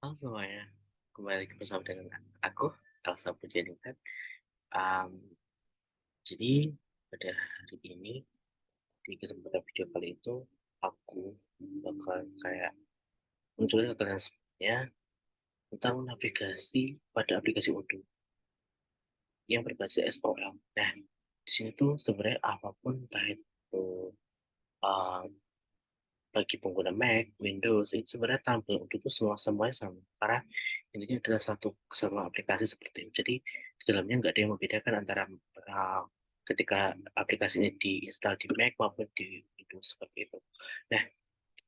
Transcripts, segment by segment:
Halo semuanya, kembali lagi bersama dengan aku, Elsa Pujaningrat. Um, jadi pada hari ini di kesempatan video kali itu aku bakal kayak munculin ke kalian semuanya tentang navigasi pada aplikasi Odoo yang berbasis SOL. Nah, di sini tuh sebenarnya apapun entah itu um, bagi pengguna Mac, Windows, itu sebenarnya tampil untuk itu semuanya sama. Karena intinya adalah satu kesatuan aplikasi seperti itu. Jadi di dalamnya nggak ada yang membedakan antara ketika aplikasi ini diinstal di Mac maupun di Windows seperti itu. Nah,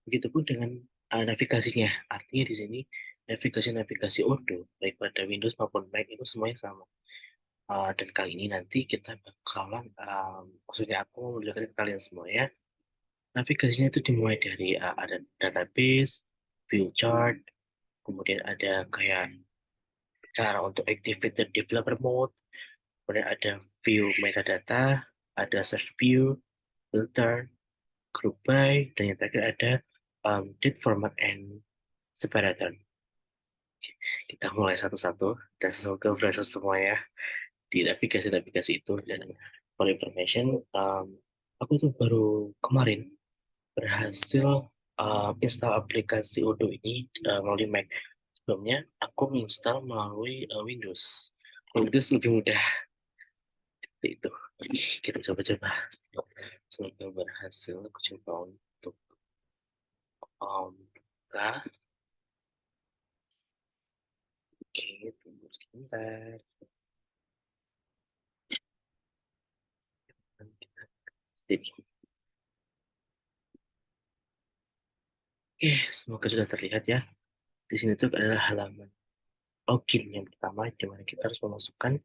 begitupun dengan navigasinya. Artinya di sini navigasi-navigasi Odoo, baik pada Windows maupun Mac itu semuanya sama. Dan kali ini nanti kita bakalan, maksudnya aku mau menunjukkan ke kalian semua ya, navigasinya itu dimulai dari ada database, view chart, kemudian ada kayak cara untuk activate the developer mode, kemudian ada view metadata, ada search view, filter, group by, dan yang terakhir ada date format and separator. Kita mulai satu-satu dan semoga berhasil semua ya di navigasi-navigasi itu. Dan for information, aku tuh baru kemarin berhasil install aplikasi Odoo ini melalui Mac. Sebelumnya aku menginstal melalui Windows. Windows lebih mudah seperti itu. Kita coba-coba. Semoga berhasil. Aku coba untuk buka. Oke, tunggu sebentar. Sip. Oke, semoga sudah terlihat ya. Di sini tuh adalah halaman login yang pertama, di mana kita harus memasukkan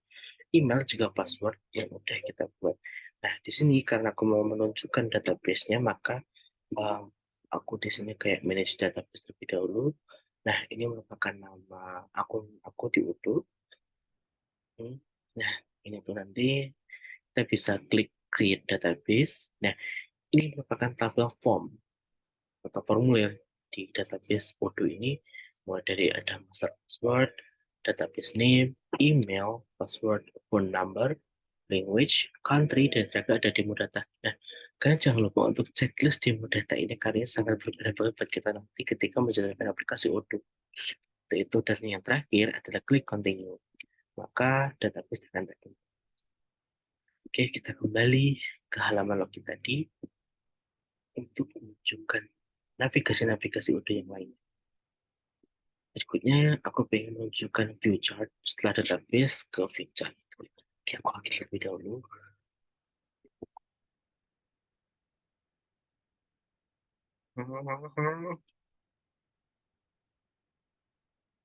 email juga password yang udah kita buat. Nah, di sini karena aku mau menunjukkan database-nya, maka um, aku di sini kayak manage database terlebih dahulu. Nah, ini merupakan nama akun aku di Odoo. Nah, ini tuh nanti kita bisa klik create database. Nah, ini merupakan tabel form atau formulir di database Odoo ini, mulai dari ada master password, database name, email, password, phone number, language, country, dan juga ada demo data. Nah, kalian jangan lupa untuk checklist demo data ini karena sangat berbeda buat kita nanti ketika menjalankan aplikasi Odoo. Itu dan yang terakhir adalah klik continue. Maka database akan terbentuk. Oke, kita kembali ke halaman login tadi untuk menunjukkan navigasi-navigasi Odoo yang lain. Berikutnya, aku pengen menunjukkan view chart setelah database ke view chart. Oke, aku ambil lebih dahulu.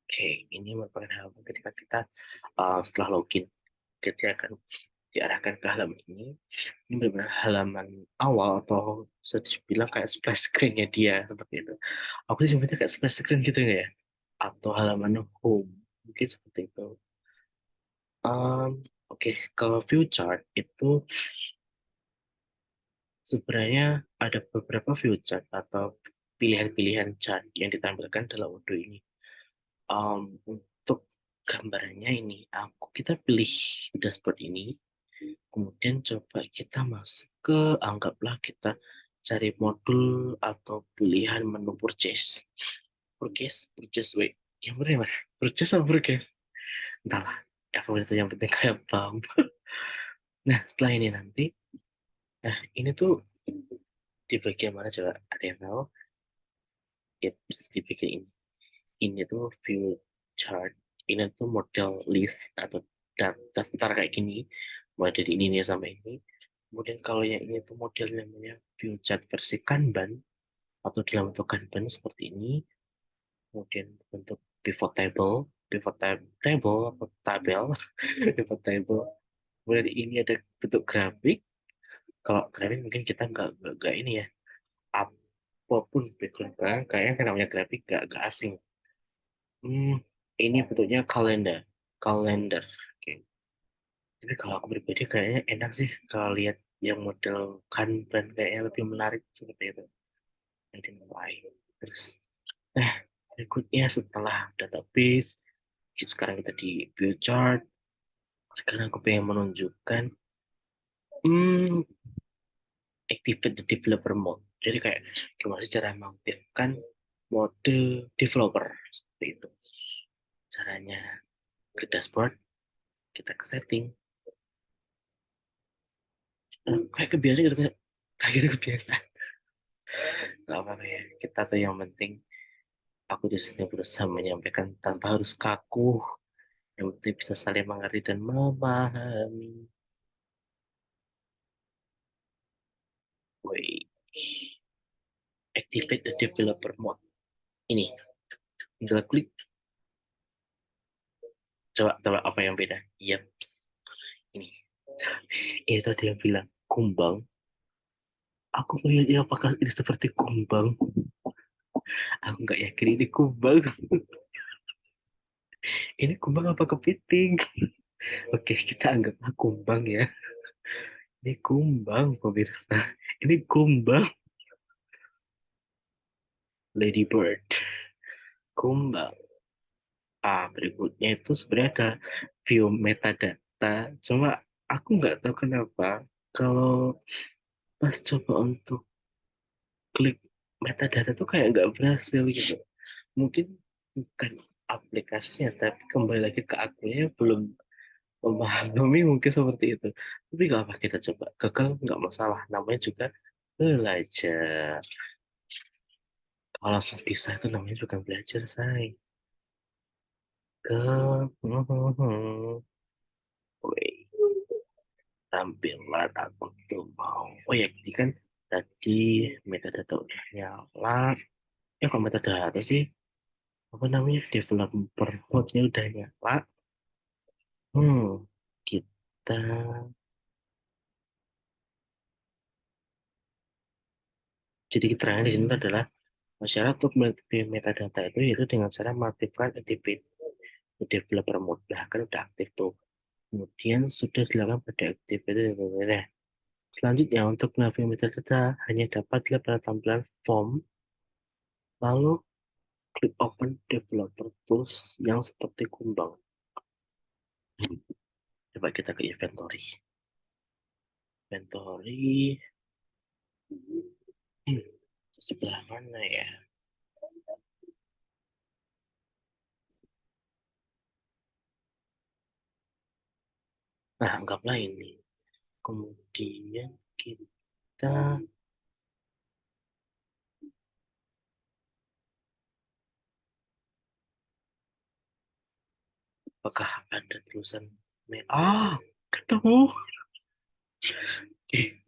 Oke, ini merupakan halaman ketika kita setelah login, kita akan diarahkan ke halaman ini. Ini benar-benar halaman awal atau bisa dibilang kayak splash screen-nya dia seperti itu. Aku sih sebutnya kayak splash screen gitu ya, atau halaman home, mungkin seperti itu. Oke, kalau view chart itu sebenarnya ada beberapa view chart atau pilihan-pilihan chart yang ditampilkan dalam Odoo ini. Untuk gambarnya ini, kita pilih dashboard ini, kemudian coba kita masuk ke, anggaplah kita cari modul atau pilihan menu purchase. Purchase, wait. Yang benar mana? Purchase atau purchase? Entahlah, apa itu yang penting kayak paham. Nah, setelah ini nanti, nah ini tuh di bagian mana coba? Ada yang tahu? It's di bagian ini. Ini tuh view chart. Ini tuh model list atau daftar kayak gini. Mulai dari ini sampai ini. Kemudian kalau yang ini tuh model namanya view chart versi Kanban atau dalam bentuk Kanban seperti ini. Kemudian bentuk pivot table atau tabel, pivot table. Kemudian ini ada bentuk grafik. Kalau grafik mungkin kita nggak ini ya. Apapun background belakang, kayaknya kan namanya grafik nggak asing. Hmm, ini bentuknya kalender. Kalender. Oke. Tapi kalau aku pribadi kayaknya enak sih kalau lihat yang model Kanban kayaknya lebih menarik seperti itu. Jadi mulai. Terus, nah, berikutnya setelah database, sekarang kita di view chart. Sekarang aku pengen menunjukkan hmm, activate the developer mode. Jadi kayak gimana sih cara mengaktifkan mode developer seperti itu. Caranya ke dashboard, kita ke setting. Kayak kebiasaan gitu, kayak gitu kebiasaan. Gak apa-apa ya. Kita tuh yang penting aku di sini berusaha menyampaikan tanpa harus kaku. Yang penting bisa saling mengerti dan memahami. Woi, activate the developer mode. Ini, tinggal klik. Coba, coba apa yang beda? Yap, ini. Itu ada yang bilang kumbang. Aku melihatnya apakah ini seperti kumbang? Aku nggak yakin ini kumbang. Ini kumbang apa kepiting? Oke, kita anggaplah kumbang ya. Ini kumbang, pemirsa. Ini kumbang. Ladybird. Kumbang. Berikutnya itu sebenarnya ada view metadata. Cuma aku nggak tahu kenapa kalau pas coba untuk klik metadata tuh kayak nggak berhasil gitu. Mungkin bukan aplikasinya, tapi kembali lagi ke akunnya belum memahami mungkin seperti itu. Tapi nggak apa kita coba. Gagal nggak masalah. Namanya juga belajar. Kalau langsung bisa itu namanya juga belajar, say. Ke Wih, tampilan aku tuh mau. Oh ya, jadi kan tadi metadata udah nyala. Ya kalau metadata sih, apa namanya, developer mode-nya udah nyala. Hmm, kita jadi keterangan di sini adalah syarat untuk mengaktifkan metadata itu yaitu dengan cara mengaktifkan activate developer mode. Nah, kan udah aktif tuh. Kemudian sudah dilakukan pada activate. Selanjutnya untuk mengaktifkan metadata hanya dapat dilihat pada tampilan form, lalu klik open developer tools yang seperti kumbang. Coba kita ke inventory. Inventory hmm, sebelah mana ya? Nah, anggaplah ini. Kemudian kita apakah ada tulisan ketemu. Eh,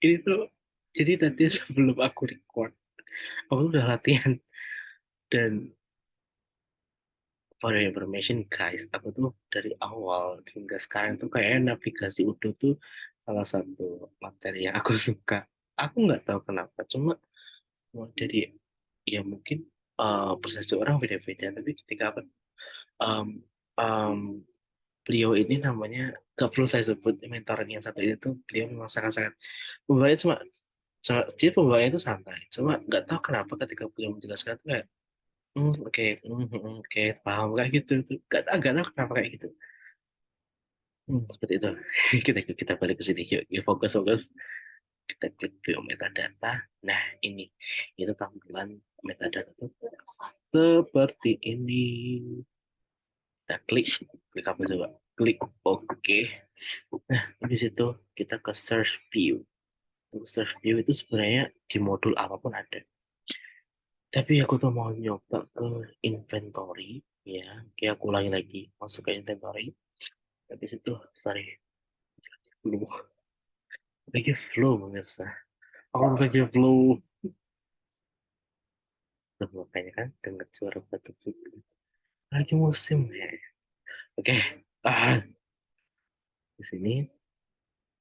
ini tuh jadi tadi sebelum aku record, aku udah latihan dan for your information guys, aku tuh dari awal hingga sekarang tuh kayak navigasi Udo tuh salah satu materi yang aku suka. Aku nggak tahu kenapa, cuma dari ya mungkin persepsi orang beda-beda, tapi ketika apa um, um, beliau ini namanya gak perlu saya sebut mentor yang satu ini tuh beliau memang sangat-sangat pembawanya cuma dia pembawanya itu santai, cuma nggak tahu kenapa ketika beliau menjelaskan tuh kayak oke, oke, paham kayak gitu tuh. Gak tahu kenapa kayak gitu. Seperti itu. Kita balik ke sini. Yuk, fokus fokus. Kita klik view metadata. Nah, ini itu tampilan metadata tuh seperti ini. Kita klik, klik apa coba? Klik OK. Nah, di situ kita ke search view. Untuk search view itu sebenarnya di modul apapun ada. Tapi aku tuh mau nyoba ke inventory, ya. Oke, aku ulangi lagi. Masuk ke inventory. Habis itu, sorry, flu. Lagi flu, pemirsa. Aku lagi flu. Tuh, makanya kan, dengar suara batuk juga. Lagi musim, ya. Oke, ah, di sini,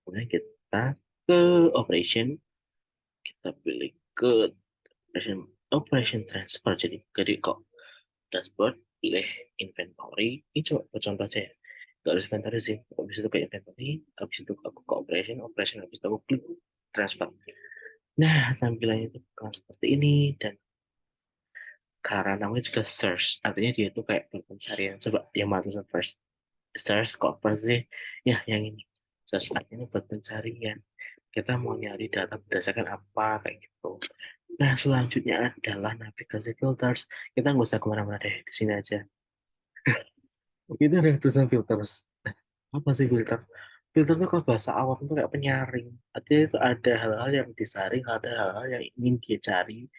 kemudian kita ke operation. Kita pilih ke operation, operation transfer. Jadi kok dashboard, pilih inventory. Ini coba buat contoh aja ya. Gak harus inventory sih. Habis itu ke inventory, habis itu aku ke operation, operation habis itu aku klik transfer. Nah, tampilannya itu bukan seperti ini dan karena namanya juga search, artinya dia itu kayak pencarian. Coba yang mana tulisan first? Search kok first sih? Ya, yang ini. Search artinya buat pencarian. Kita mau nyari data berdasarkan apa, kayak gitu. Nah, selanjutnya adalah navigasi filters. Kita nggak usah kemana-mana deh, di sini aja. Itu ada tulisan filters. Nah, apa sih filter? Filter itu kalau bahasa awam itu kayak penyaring. Artinya itu ada hal-hal yang disaring, ada hal-hal yang ingin dia cari,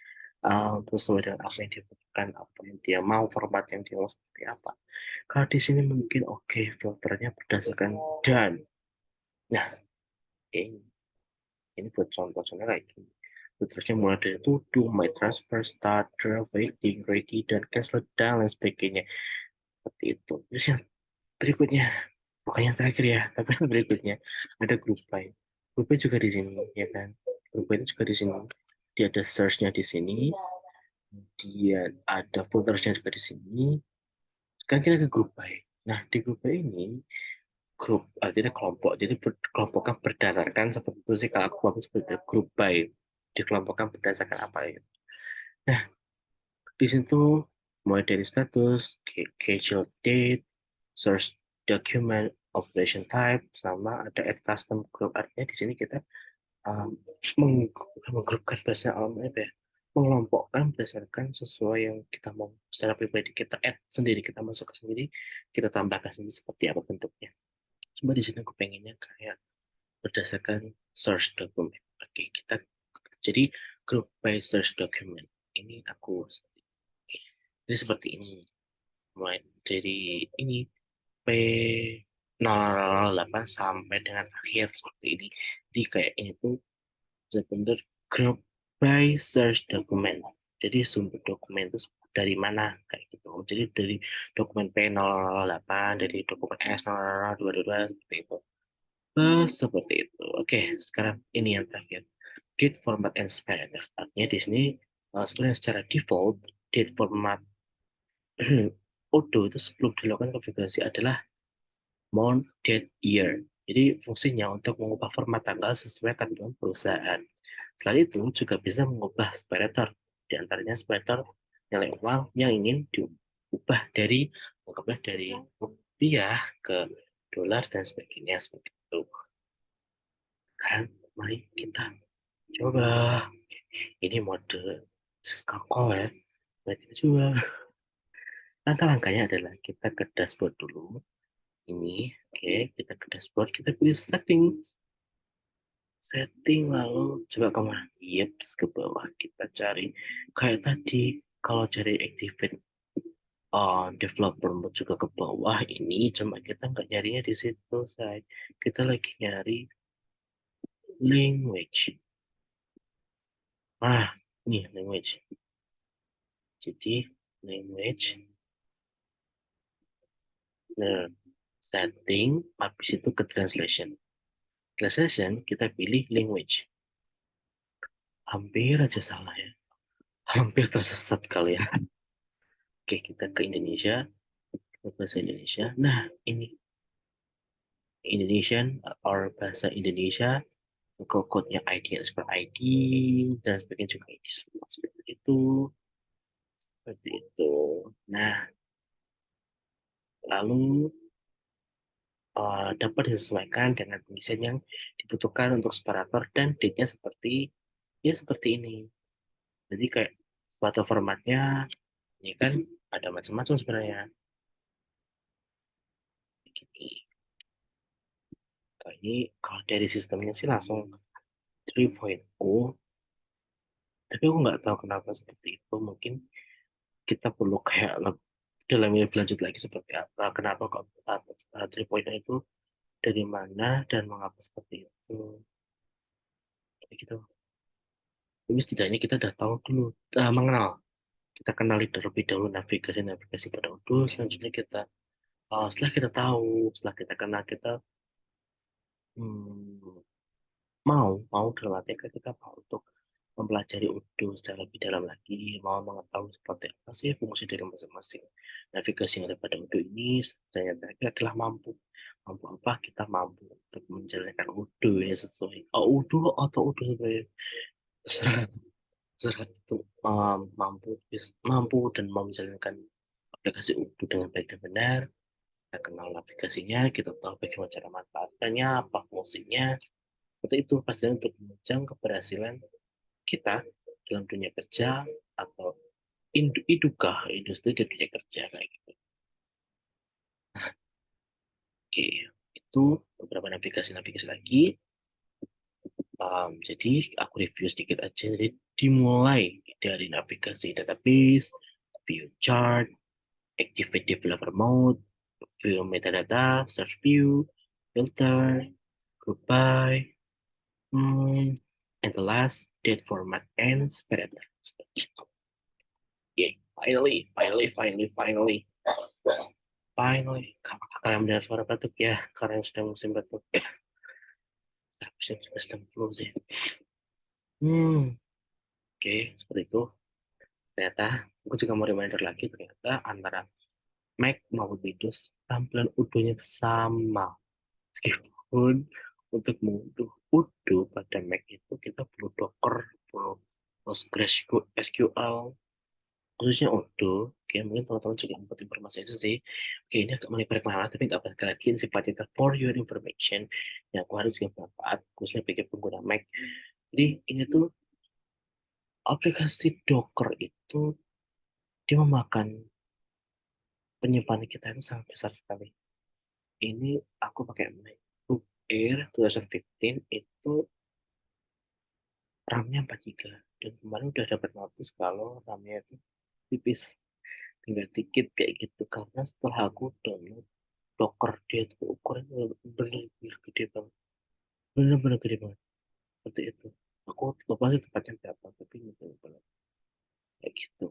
sesuai dengan apa yang dia butuhkan, apa yang dia mau, format yang dia mau seperti apa. Kalau di sini mungkin oke, filternya berdasarkan dan. Nah, ini, ini buat contoh-contohnya kayak gini. Filternya mulai dari to do, my transfer, start, draft, waiting, ready, dan cancel, dan lain sebagainya. Seperti itu. Terus yang berikutnya, bukan yang terakhir ya, tapi yang berikutnya ada group by. Group by juga di sini, ya kan? Group by itu juga di sini. Dia ada search-nya di sini, kemudian ada filtersnya juga di sini. Sekarang kita ke group by. Nah, di group by ini, grup artinya kelompok. Jadi kelompokkan berdasarkan seperti itu sih kalau aku bagus seperti itu, group by. Dikelompokkan berdasarkan apa ya? Nah, di situ mulai dari status, schedule date, search document, operation type, sama ada add custom group. Artinya di sini kita um, menggrupkan bahasa alamnya apa ya? Mengelompokkan berdasarkan sesuai yang kita mau. Secara pribadi kita add sendiri, kita masuk sendiri, kita tambahkan sendiri seperti apa bentuknya. Cuma di sini aku pengennya kayak berdasarkan search document. Oke, kita jadi group by search document. Ini aku jadi seperti ini. Mulai dari ini P008 sampai dengan akhir seperti ini. Jadi kayak ini tuh benar group by search document. Jadi sumber dokumen itu dari mana kayak gitu. Jadi dari dokumen P008, dari dokumen S00222 seperti itu. Seperti itu. Oke, sekarang ini yang terakhir. Date format and span. Artinya di sini sebenarnya secara default date format Odoo itu sebelum dilakukan konfigurasi adalah month, date, year. Jadi fungsinya untuk mengubah format tanggal sesuai ketentuan perusahaan. Selain itu juga bisa mengubah separator. Di antaranya separator nilai uang yang ingin diubah dari mengubah dari rupiah ke dolar dan sebagainya seperti itu. Sekarang mari kita coba. Ini mode skakol ya. Mari kita coba. Langkah-langkahnya adalah kita ke dashboard dulu. Ini, oke, kita ke dashboard, kita pilih settings. Setting lalu coba kemana? Yeps, ke bawah kita cari. Kayak tadi, kalau cari activate developer mode juga ke bawah ini, cuma kita nggak nyarinya di situ, say. Kita lagi nyari language. Ah, ini language. Jadi, language. Nah, setting, habis itu ke translation. Translation, kita pilih language. Hampir aja salah ya. Hampir tersesat kali ya. Oke, kita ke Indonesia, ke bahasa Indonesia. Nah, ini Indonesian or bahasa Indonesia, ke code-nya ID per ID, dan sebagainya juga ID semua seperti itu. Seperti itu. Nah, lalu dapat disesuaikan dengan pengisian yang dibutuhkan untuk separator dan date-nya seperti ya seperti ini. Jadi kayak foto formatnya ini kan ada macam-macam sebenarnya. Gini. Ini kalau dari sistemnya sih langsung 3.0, tapi aku nggak tahu kenapa seperti itu. Mungkin kita perlu kayak dalam lebih lanjut lagi seperti apa, kenapa kok 3.0 itu dari mana dan mengapa seperti itu. Kayak gitu. Tapi setidaknya kita udah tahu dulu, mengenal. Kita kenali terlebih dahulu navigasi pada Odoo. Selanjutnya kita, setelah kita tahu, setelah kita kenal, kita hmm, mau dalam arti kita mau untuk mempelajari Odoo secara lebih dalam lagi, mau mengetahui seperti apa sih fungsi dari masing-masing navigasi yang ada pada Odoo ini. Ternyata kita adalah mampu. Mampu apa? Kita mampu untuk menjalankan Odoo ini sesuai. Odoo atau Odoo sebenarnya terserah. seseorang itu mampu dan mau menjalankan aplikasi Udo dengan baik dan benar, kita kenal navigasinya, kita tahu bagaimana cara manfaatkannya, apa fungsinya, seperti itu pastinya untuk menunjang keberhasilan kita dalam dunia kerja atau idukah industri dan dunia kerja kayak gitu. Nah, oke, itu beberapa navigasi-navigasi lagi. Jadi aku review sedikit aja. Jadi dimulai dari navigasi database, view chart, activate developer mode, view metadata, search view, filter, group by, and the last date format and parameter. Yeah, finally. Kalian mendengar suara batuk ya, karena sedang musim batuk. Musim sedang flu sih. Oke, seperti itu. Ternyata, aku juga mau reminder lagi, ternyata antara Mac maupun Windows, tampilan Udo-nya sama. Meskipun untuk mengunduh Udo pada Mac itu kita perlu Docker, perlu PostgreSQL, khususnya Udo. Oke, mungkin teman-teman juga dapat informasi itu sih. Oke, ini agak melebar kemana, tapi nggak apa-apa lagi. Ini sifatnya for your information. Yang aku harus juga bermanfaat, khususnya bagi pengguna Mac. Jadi, ini tuh aplikasi Docker itu dia memakan penyimpanan kita itu sangat besar sekali. Ini aku pakai MacBook Air 2015 itu RAM-nya 4 GB. Dan kemarin udah dapat notis kalau RAM-nya itu tipis, tinggal dikit kayak gitu. Karena setelah aku download Docker, dia itu ukurannya bener-bener gede banget. Bener-bener gede banget. Seperti itu. Aku lupa sih tempatnya berapa, tapi bener-bener kayak gitu.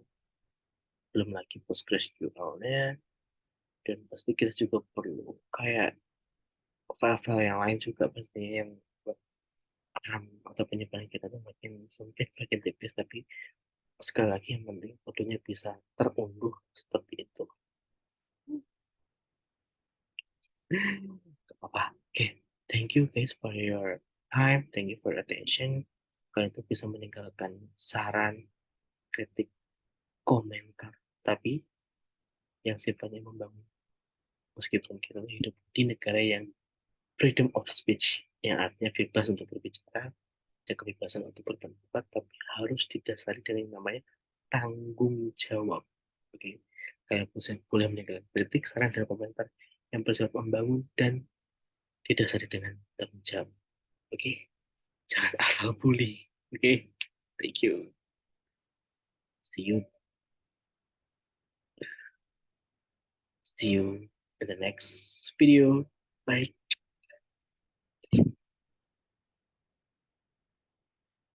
Belum lagi PostgreSQL-nya, dan pasti kita juga perlu kayak file-file yang lain juga pastinya yang buat RAM atau penyimpanan kita tuh makin sempit, makin tipis, tapi sekali lagi yang penting fotonya bisa terunduh seperti itu. Gak apa-apa. Oke, thank you guys for your time, thank you for your attention. Kalian tuh bisa meninggalkan saran, kritik, komentar, tapi yang sifatnya membangun. Meskipun kita hidup di negara yang freedom of speech, yang artinya bebas untuk berbicara, ada kebebasan untuk berpendapat, tapi harus didasari dari yang namanya tanggung jawab. Oke, kayak boleh meninggalkan kritik, saran, dan komentar yang bersifat membangun dan didasari dengan tanggung jawab. Oke, jangan asal bully. Oke, thank you. See you, see you in the next video. Bye.